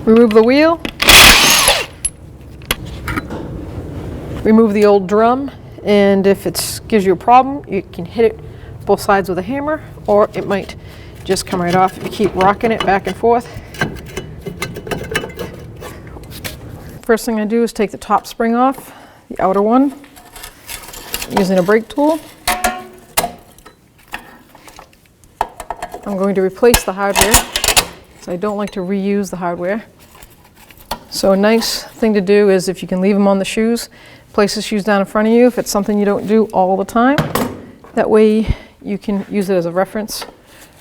Remove the wheel. Remove the old drum, and if it gives you a problem, you can hit it both sides with a hammer, or it might just come right off if you keep rocking it back and forth. First thing I do is take the top spring off, the outer one, using a brake tool. I'm going to replace the hardware, because I don't like to reuse the hardware. So a nice thing to do is, if you can leave them on the shoes, place the shoes down in front of you if it's something you don't do all the time. That way you can use it as a reference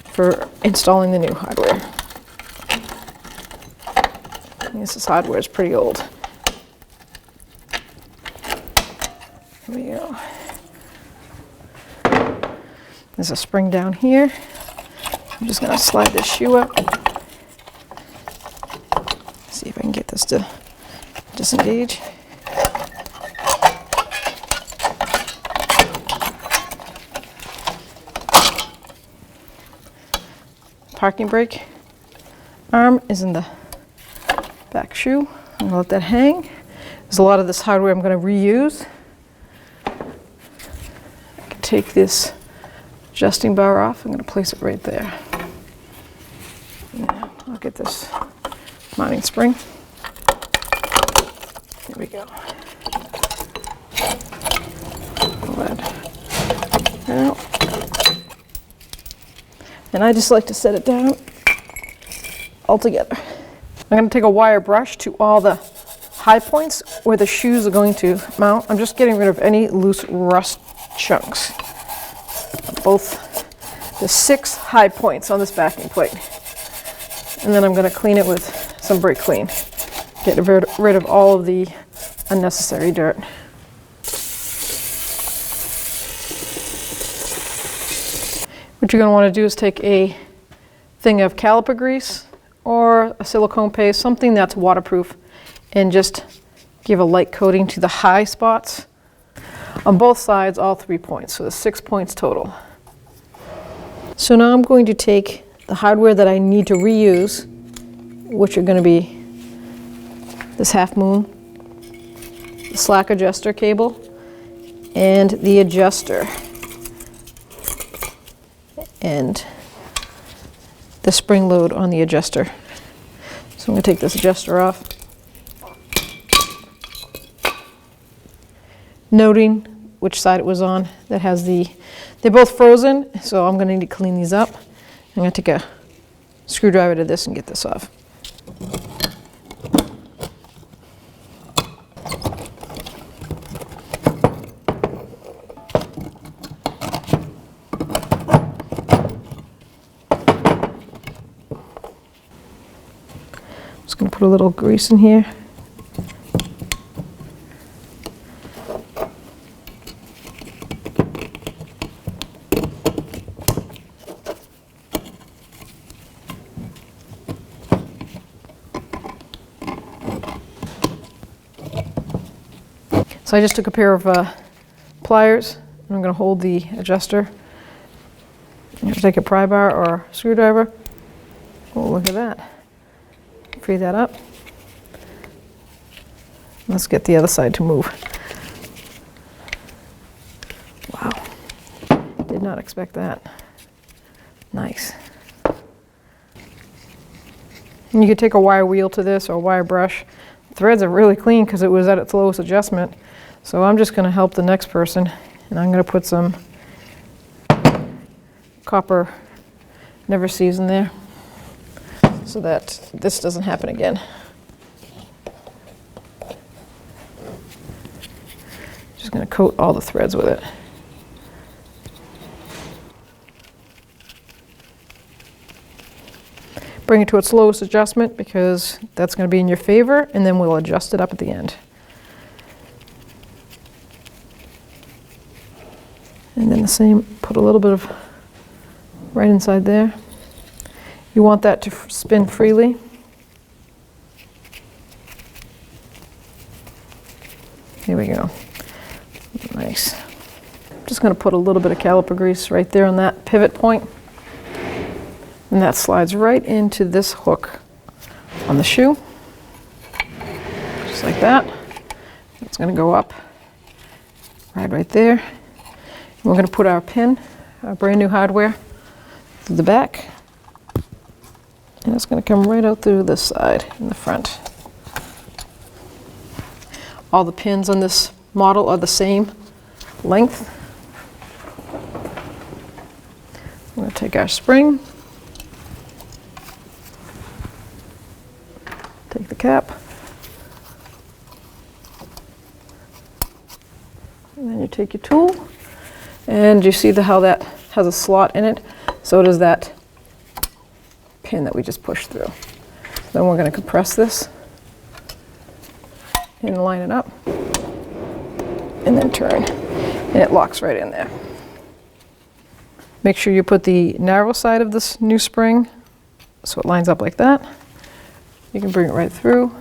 for installing the new hardware. I guess this hardware is pretty old. Here we go. There's a spring down here. I'm just going to slide this shoe up. See if I can get this to disengage. Parking brake arm is in the back shoe. I'm going to let that hang. There's a lot of this hardware I'm going to reuse. I can take this adjusting bar off. I'm going to place it right there. Yeah, I'll get this mounting spring. There we go. Pull that out. And I just like to set it down all together. I'm going to take a wire brush to all the high points where the shoes are going to mount. I'm just getting rid of any loose rust chunks. Both the 6 high points on this backing plate. And then I'm going to clean it with some brake clean. Get rid of all of the unnecessary dirt. What you're going to want to do is take a thing of caliper grease or a silicone paste, something that's waterproof, and just give a light coating to the high spots on both sides, all 3 points, so there's 6 points total. So now I'm going to take the hardware that I need to reuse, which are going to be this half moon, the slack adjuster cable, and the adjuster, and the spring load on the adjuster. So I'm going to take this adjuster off, noting which side it was on. That has they're both frozen, so I'm going to need to clean these up. I'm going to take a screwdriver to this and get this off. Just going to put a little grease in here. So I just took a pair of pliers, and I'm going to hold the adjuster. I'm going to take a pry bar or a screwdriver. Oh, look at that. Free that up. Let's get the other side to move. Wow. Did not expect that. Nice. And you could take a wire wheel to this or a wire brush. The threads are really clean because it was at its lowest adjustment. So I'm just going to help the next person, and I'm going to put some copper never sees in there so that this doesn't happen again. Just going to coat all the threads with it. Bring it to its lowest adjustment because that's going to be in your favor, and then we'll adjust it up at the end. And then the same, put a little bit of right inside there. You want that to spin freely. Here we go. Nice. Just going to put a little bit of caliper grease right there on that pivot point. And that slides right into this hook on the shoe. like that. It's going to go up right there. And we're going to put our pin, our brand new hardware, through the back. And it's going to come right out through this side in the front. All the pins on this model are the same length. I'm going to take our spring, take the cap, and then you take your tool, and you see how that has a slot in it? So does that pin that we just pushed through. Then we're going to compress this and line it up, and then turn, and it locks right in there. Make sure you put the narrow side of this new spring so it lines up like that. You can bring it right through.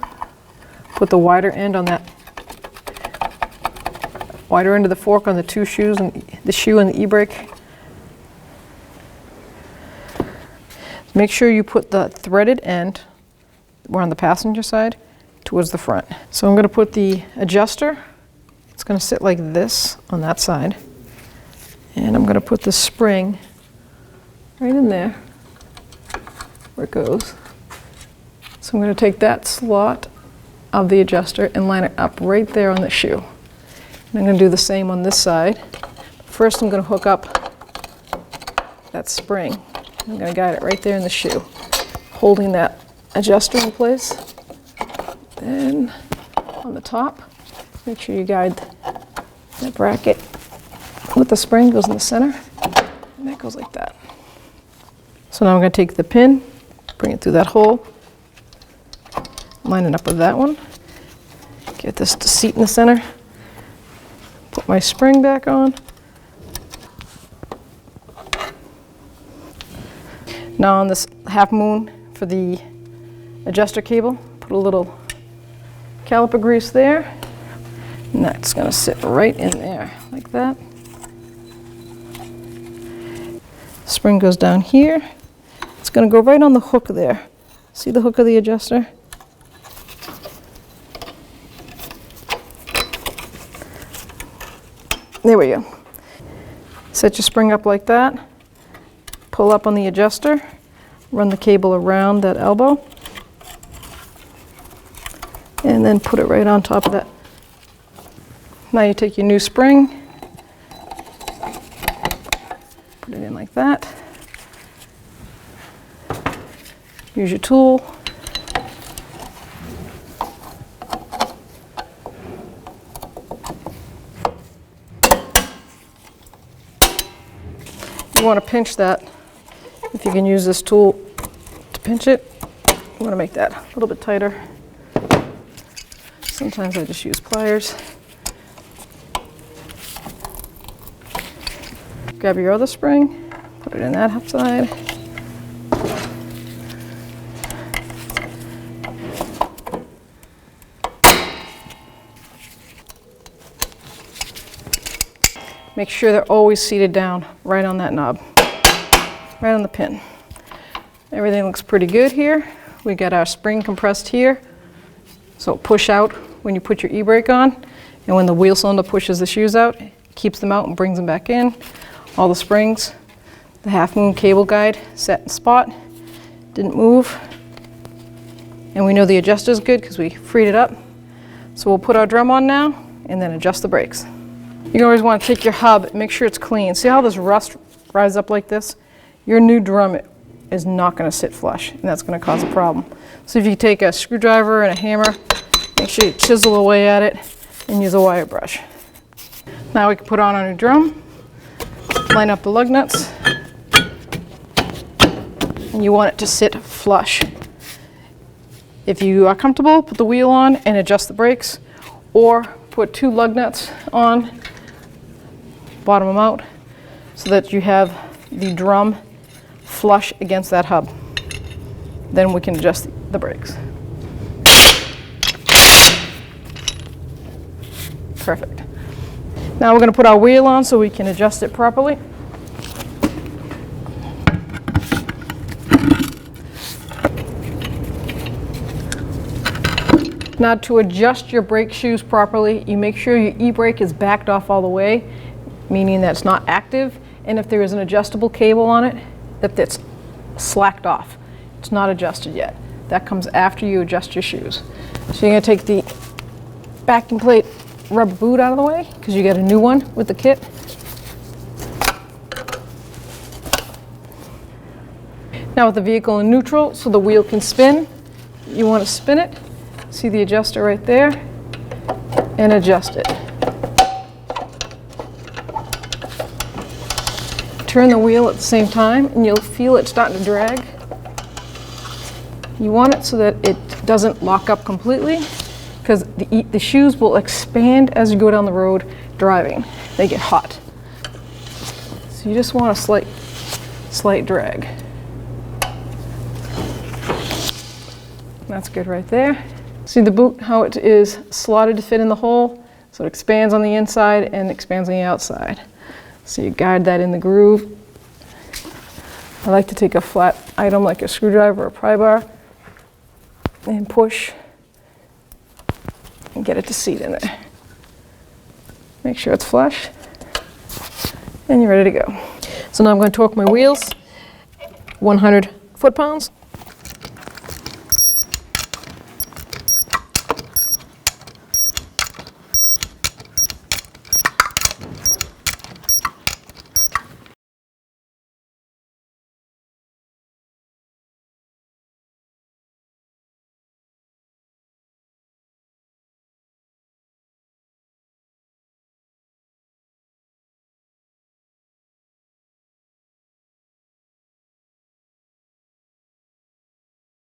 Put the wider end on that, wider end of the fork on the two shoes, and the shoe and the e-brake. Make sure you put the threaded end, we're on the passenger side, towards the front. So I'm going to put the adjuster, it's going to sit like this on that side. And I'm going to put the spring right in there where it goes. So I'm going to take that slot of the adjuster and line it up right there on the shoe. And I'm going to do the same on this side. First I'm going to hook up that spring. I'm going to guide it right there in the shoe, holding that adjuster in place. Then on the top, make sure you guide that bracket with the spring, goes in the center, and that goes like that. So now I'm going to take the pin, bring it through that hole, line it up with that one, get this to seat in the center, put my spring back on. Now on this half moon for the adjuster cable, put a little caliper grease there, and that's going to sit right in there like that. Spring goes down here. It's going to go right on the hook there. See the hook of the adjuster? There we go. Set your spring up like that. Pull up on the adjuster. Run the cable around that elbow. And then put it right on top of that. Now you take your new spring. Put it in like that. Use your tool. You want to pinch that. If you can use this tool to pinch it, you want to make that a little bit tighter. Sometimes I just use pliers. Grab your other spring, put it in that half side. Make sure they're always seated down right on that knob, right on the pin. Everything looks pretty good here. We got our spring compressed here, so it'll push out when you put your e-brake on, and when the wheel cylinder pushes the shoes out, it keeps them out and brings them back in. All the springs, the half moon cable guide set in spot, didn't move. And we know the adjuster's good because we freed it up. So we'll put our drum on now and then adjust the brakes. You always want to take your hub and make sure it's clean. See how this rust rises up like this? Your new drum is not going to sit flush, and that's going to cause a problem. So if you take a screwdriver and a hammer, make sure you chisel away at it and use a wire brush. Now we can put on our new drum, line up the lug nuts, and you want it to sit flush. If you are comfortable, put the wheel on and adjust the brakes, or put 2 lug nuts on, bottom them out, so that you have the drum flush against that hub. Then we can adjust the brakes. Perfect. Now we're going to put our wheel on so we can adjust it properly. Now to adjust your brake shoes properly, you make sure your e-brake is backed off all the way, meaning that it's not active, and if there is an adjustable cable on it, that it's slacked off. It's not adjusted yet. That comes after you adjust your shoes. So you're going to take the backing plate rubber boot out of the way, because you get a new one with the kit. Now with the vehicle in neutral, so the wheel can spin, you want to spin it. See the adjuster right there, and adjust it. Turn the wheel at the same time, and you'll feel it starting to drag. You want it so that it doesn't lock up completely, because the shoes will expand as you go down the road driving. They get hot. So you just want a slight drag. That's good right there. See the boot, how it is slotted to fit in the hole? So it expands on the inside and expands on the outside. So you guide that in the groove. I like to take a flat item like a screwdriver or a pry bar and push and get it to seat in there. Make sure it's flush and you're ready to go. So now I'm going to torque my wheels, 100 foot-pounds.